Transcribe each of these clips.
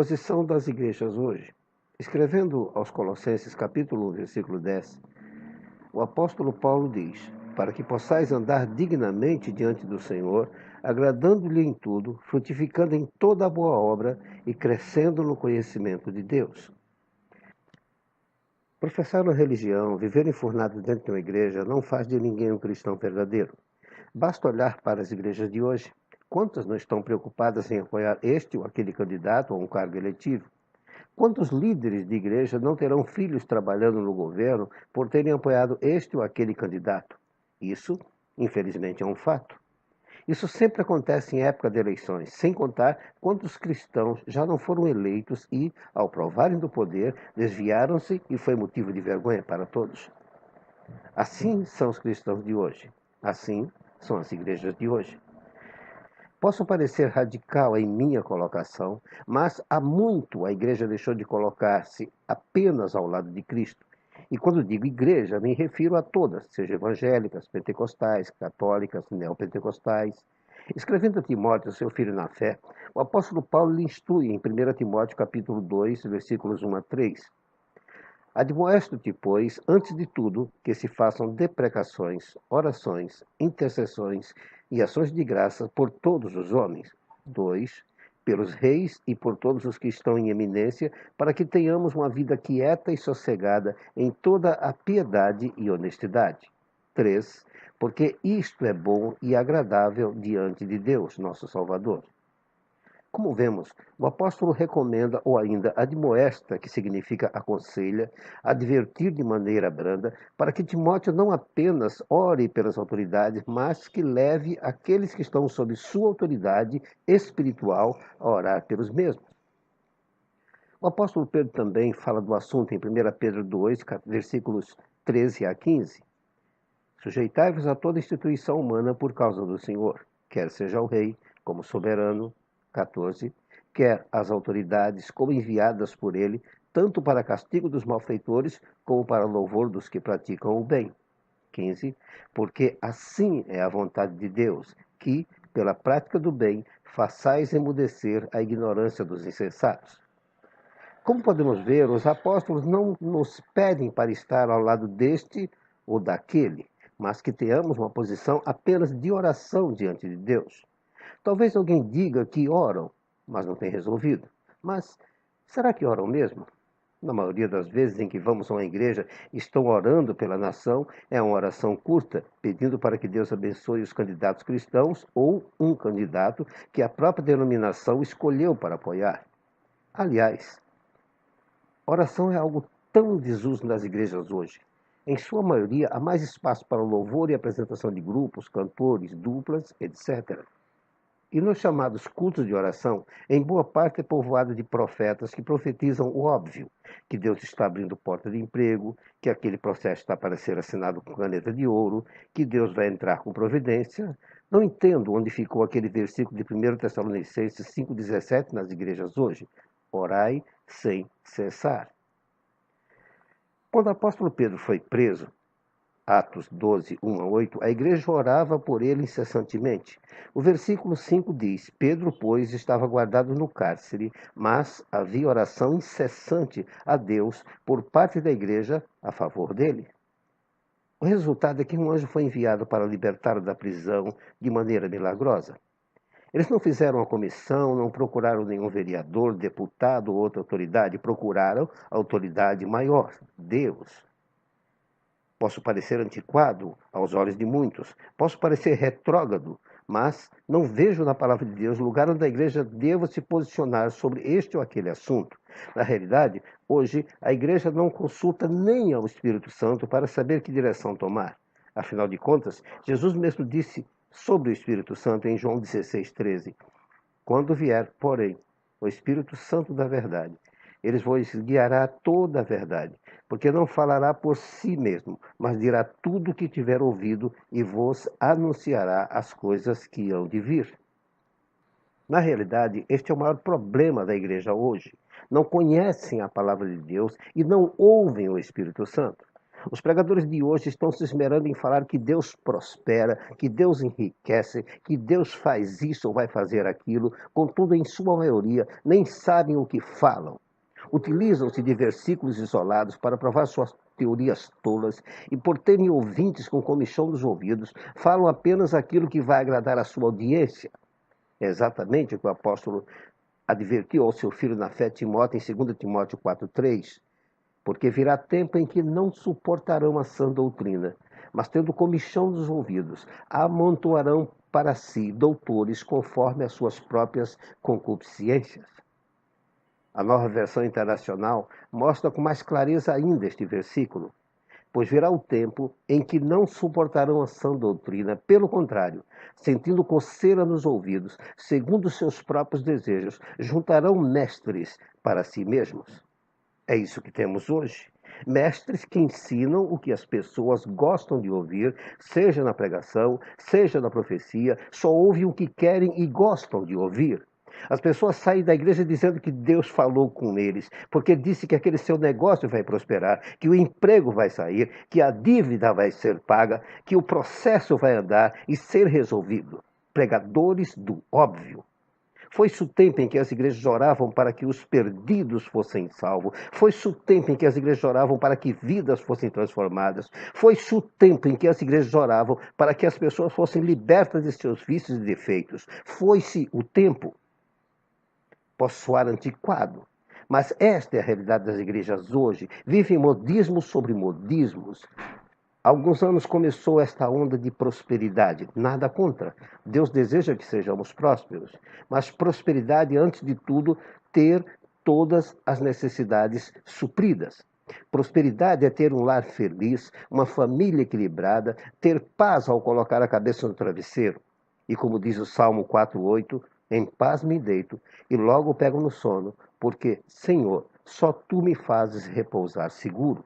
Posição das igrejas hoje. Escrevendo aos Colossenses capítulo 1, versículo 10, o apóstolo Paulo diz: para que possais andar dignamente diante do Senhor, agradando-lhe em tudo, frutificando em toda a boa obra e crescendo no conhecimento de Deus. Professar uma religião, viver enfurnado dentro de uma igreja, não faz de ninguém um cristão verdadeiro. Basta olhar para as igrejas de hoje. Quantas não estão preocupadas em apoiar este ou aquele candidato a um cargo eletivo? Quantos líderes de igreja não terão filhos trabalhando no governo por terem apoiado este ou aquele candidato? Isso, infelizmente, é um fato. Isso sempre acontece em época de eleições, sem contar quantos cristãos já não foram eleitos e, ao provarem do poder, desviaram-se e foi motivo de vergonha para todos. Assim são os cristãos de hoje. Assim são as igrejas de hoje. Posso parecer radical em minha colocação, mas há muito a igreja deixou de colocar-se apenas ao lado de Cristo. E quando digo igreja, me refiro a todas, seja evangélicas, pentecostais, católicas, neopentecostais. Escrevendo a Timóteo, seu filho na fé, o apóstolo Paulo lhe instrui em 1 Timóteo capítulo 2, versículos 1 a 3. Admoesto-te, pois, antes de tudo, que se façam deprecações, orações, intercessões e ações de graça por todos os homens. 2. Pelos reis e por todos os que estão em eminência, para que tenhamos uma vida quieta e sossegada em toda a piedade e honestidade. 3. Porque isto é bom e agradável diante de Deus, nosso Salvador. Como vemos, o apóstolo recomenda ou ainda admoesta, que significa aconselha, advertir de maneira branda, para que Timóteo não apenas ore pelas autoridades, mas que leve aqueles que estão sob sua autoridade espiritual a orar pelos mesmos. O apóstolo Pedro também fala do assunto em 1 Pedro 2, versículos 13 a 15. Sujeitai-vos a toda instituição humana por causa do Senhor, quer seja o rei, como soberano, 14, quer as autoridades como enviadas por ele, tanto para castigo dos malfeitores, como para louvor dos que praticam o bem. 15, porque assim é a vontade de Deus, que, pela prática do bem, façais emudecer a ignorância dos insensatos. Como podemos ver, os apóstolos não nos pedem para estar ao lado deste ou daquele, mas que tenhamos uma posição apenas de oração diante de Deus. Talvez alguém diga que oram, mas não tem resolvido. Mas será que oram mesmo? Na maioria das vezes em que vamos a uma igreja, estão orando pela nação, é uma oração curta, pedindo para que Deus abençoe os candidatos cristãos ou um candidato que a própria denominação escolheu para apoiar. Aliás, oração é algo tão em desuso nas igrejas hoje. Em sua maioria, há mais espaço para louvor e apresentação de grupos, cantores, duplas, etc. E nos chamados cultos de oração, em boa parte é povoado de profetas que profetizam o óbvio, que Deus está abrindo porta de emprego, que aquele processo está para ser assinado com caneta de ouro, que Deus vai entrar com providência. Não entendo onde ficou aquele versículo de 1 Tessalonicenses 5,17 nas igrejas hoje. Orai sem cessar. Quando o apóstolo Pedro foi preso, Atos 12, 1 a 8, a igreja orava por ele incessantemente. O versículo 5 diz: Pedro, pois, estava guardado no cárcere, mas havia oração incessante a Deus por parte da igreja a favor dele. O resultado é que um anjo foi enviado para libertá-lo da prisão de maneira milagrosa. Eles não fizeram uma comissão, não procuraram nenhum vereador, deputado ou outra autoridade, procuraram a autoridade maior, Deus. Posso parecer antiquado aos olhos de muitos, posso parecer retrógrado, mas não vejo na palavra de Deus lugar onde a igreja deva se posicionar sobre este ou aquele assunto. Na realidade, hoje, a igreja não consulta nem ao Espírito Santo para saber que direção tomar. Afinal de contas, Jesus mesmo disse sobre o Espírito Santo em João 16, 13. Quando vier, porém, o Espírito Santo da verdade, ele vos guiará a toda a verdade, porque não falará por si mesmo, mas dirá tudo o que tiver ouvido e vos anunciará as coisas que hão de vir. Na realidade, este é o maior problema da igreja hoje. Não conhecem a palavra de Deus e não ouvem o Espírito Santo. Os pregadores de hoje estão se esmerando em falar que Deus prospera, que Deus enriquece, que Deus faz isso ou vai fazer aquilo, contudo, em sua maioria, nem sabem o que falam. Utilizam-se de versículos isolados para provar suas teorias tolas e, por terem ouvintes com comichão nos ouvidos, falam apenas aquilo que vai agradar à sua audiência. É exatamente o que o apóstolo advertiu ao seu filho na fé, Timóteo, em 2 Timóteo 4,3. Porque virá tempo em que não suportarão a sã doutrina, mas tendo comichão dos ouvidos, amontoarão para si doutores conforme as suas próprias concupiscências. A Nova Versão Internacional mostra com mais clareza ainda este versículo. Pois virá o tempo em que não suportarão a sã doutrina, pelo contrário, sentindo coceira nos ouvidos, segundo seus próprios desejos, juntarão mestres para si mesmos. É isso que temos hoje. Mestres que ensinam o que as pessoas gostam de ouvir, seja na pregação, seja na profecia, só ouvem o que querem e gostam de ouvir. As pessoas saem da igreja dizendo que Deus falou com eles, porque disse que aquele seu negócio vai prosperar, que o emprego vai sair, que a dívida vai ser paga, que o processo vai andar e ser resolvido. Pregadores do óbvio. Foi-se o tempo em que as igrejas oravam para que os perdidos fossem salvos. Foi-se o tempo em que as igrejas oravam para que vidas fossem transformadas. Foi-se o tempo em que as igrejas oravam para que as pessoas fossem libertas de seus vícios e defeitos. Foi-se o tempo. Posso soar antiquado, mas esta é a realidade das igrejas hoje. Vivem modismos sobre modismos. Há alguns anos começou esta onda de prosperidade. Nada contra. Deus deseja que sejamos prósperos. Mas prosperidade, antes de tudo, ter todas as necessidades supridas. Prosperidade é ter um lar feliz, uma família equilibrada, ter paz ao colocar a cabeça no travesseiro. E como diz o Salmo 4,8, em paz me deito e logo pego no sono, porque, Senhor, só Tu me fazes repousar seguro.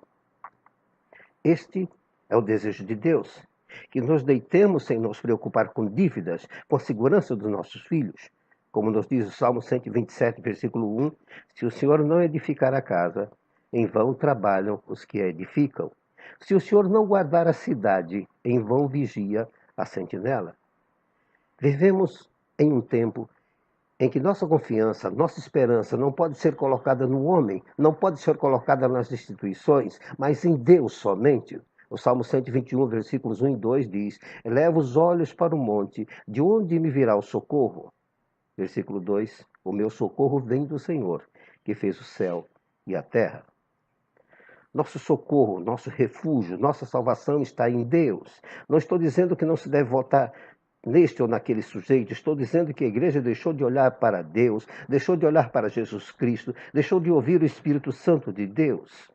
Este é o desejo de Deus, que nos deitemos sem nos preocupar com dívidas, com a segurança dos nossos filhos. Como nos diz o Salmo 127, versículo 1, se o Senhor não edificar a casa, em vão trabalham os que a edificam. Se o Senhor não guardar a cidade, em vão vigia a sentinela. Vivemos em um tempo em que nossa confiança, nossa esperança não pode ser colocada no homem, não pode ser colocada nas instituições, mas em Deus somente. O Salmo 121, versículos 1 e 2 diz: eleva os olhos para o monte, de onde me virá o socorro? Versículo 2: o meu socorro vem do Senhor, que fez o céu e a terra. Nosso socorro, nosso refúgio, nossa salvação está em Deus. Não estou dizendo que não se deve votar neste ou naquele sujeito. Estou dizendo que a igreja deixou de olhar para Deus, deixou de olhar para Jesus Cristo, deixou de ouvir o Espírito Santo de Deus.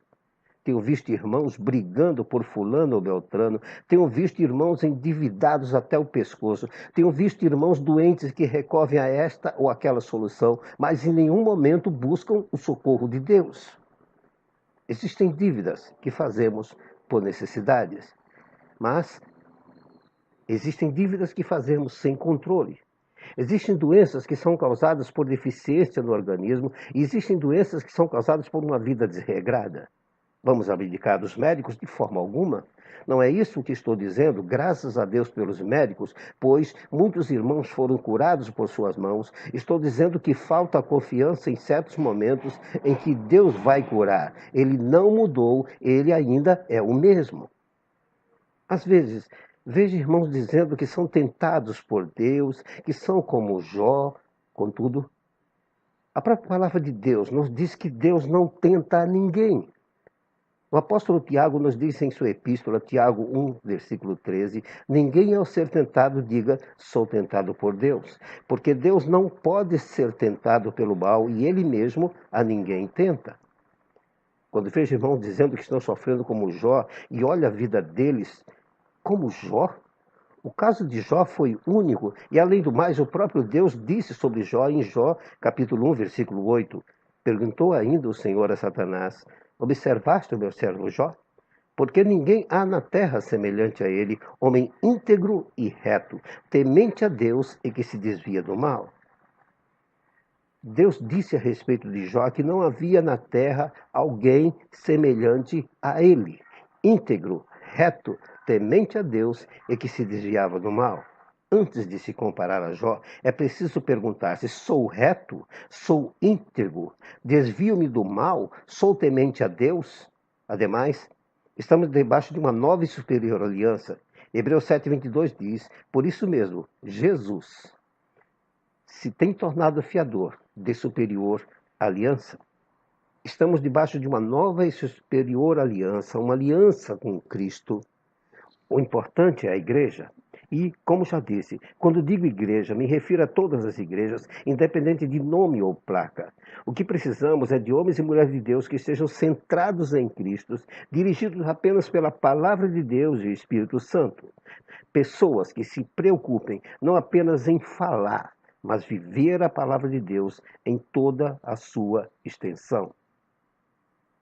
Tenho visto irmãos brigando por fulano ou beltrano. Tenho visto irmãos endividados até o pescoço. Tenho visto irmãos doentes que recorrem a esta ou aquela solução, mas em nenhum momento buscam o socorro de Deus. Existem dívidas que fazemos por necessidades, mas existem dívidas que fazemos sem controle. Existem doenças que são causadas por deficiência no organismo e existem doenças que são causadas por uma vida desregrada. Vamos abdicar dos médicos de forma alguma? Não é isso que estou dizendo, graças a Deus pelos médicos, pois muitos irmãos foram curados por suas mãos. Estou dizendo que falta confiança em certos momentos em que Deus vai curar. Ele não mudou, ele ainda é o mesmo. Às vezes, vejo irmãos dizendo que são tentados por Deus, que são como Jó, contudo, a própria palavra de Deus nos diz que Deus não tenta a ninguém. O apóstolo Tiago nos diz em sua epístola, Tiago 1, versículo 13, ninguém ao ser tentado diga, sou tentado por Deus, porque Deus não pode ser tentado pelo mal e ele mesmo a ninguém tenta. Quando vejo irmãos dizendo que estão sofrendo como Jó, e olha a vida deles como Jó, o caso de Jó foi único, e além do mais, o próprio Deus disse sobre Jó em Jó, capítulo 1, versículo 8, perguntou ainda o Senhor a Satanás, observaste o meu servo Jó? Porque ninguém há na terra semelhante a ele, homem íntegro e reto, temente a Deus e que se desvia do mal. Deus disse a respeito de Jó que não havia na terra alguém semelhante a ele. íntegro, reto, temente a Deus e que se desviava do mal. Antes de se comparar a Jó, é preciso perguntar-se: sou reto? Sou íntegro? Desvio-me do mal? Sou temente a Deus? Ademais, estamos debaixo de uma nova e superior aliança. Hebreus 7:22 diz: por isso mesmo, Jesus se tem tornado fiador de superior aliança. Estamos debaixo de uma nova e superior aliança, uma aliança com Cristo. O importante é a igreja. E, como já disse, quando digo igreja, me refiro a todas as igrejas, independente de nome ou placa. O que precisamos é de homens e mulheres de Deus que estejam centrados em Cristo, dirigidos apenas pela palavra de Deus e o Espírito Santo. Pessoas que se preocupem não apenas em falar, mas viver a palavra de Deus em toda a sua extensão.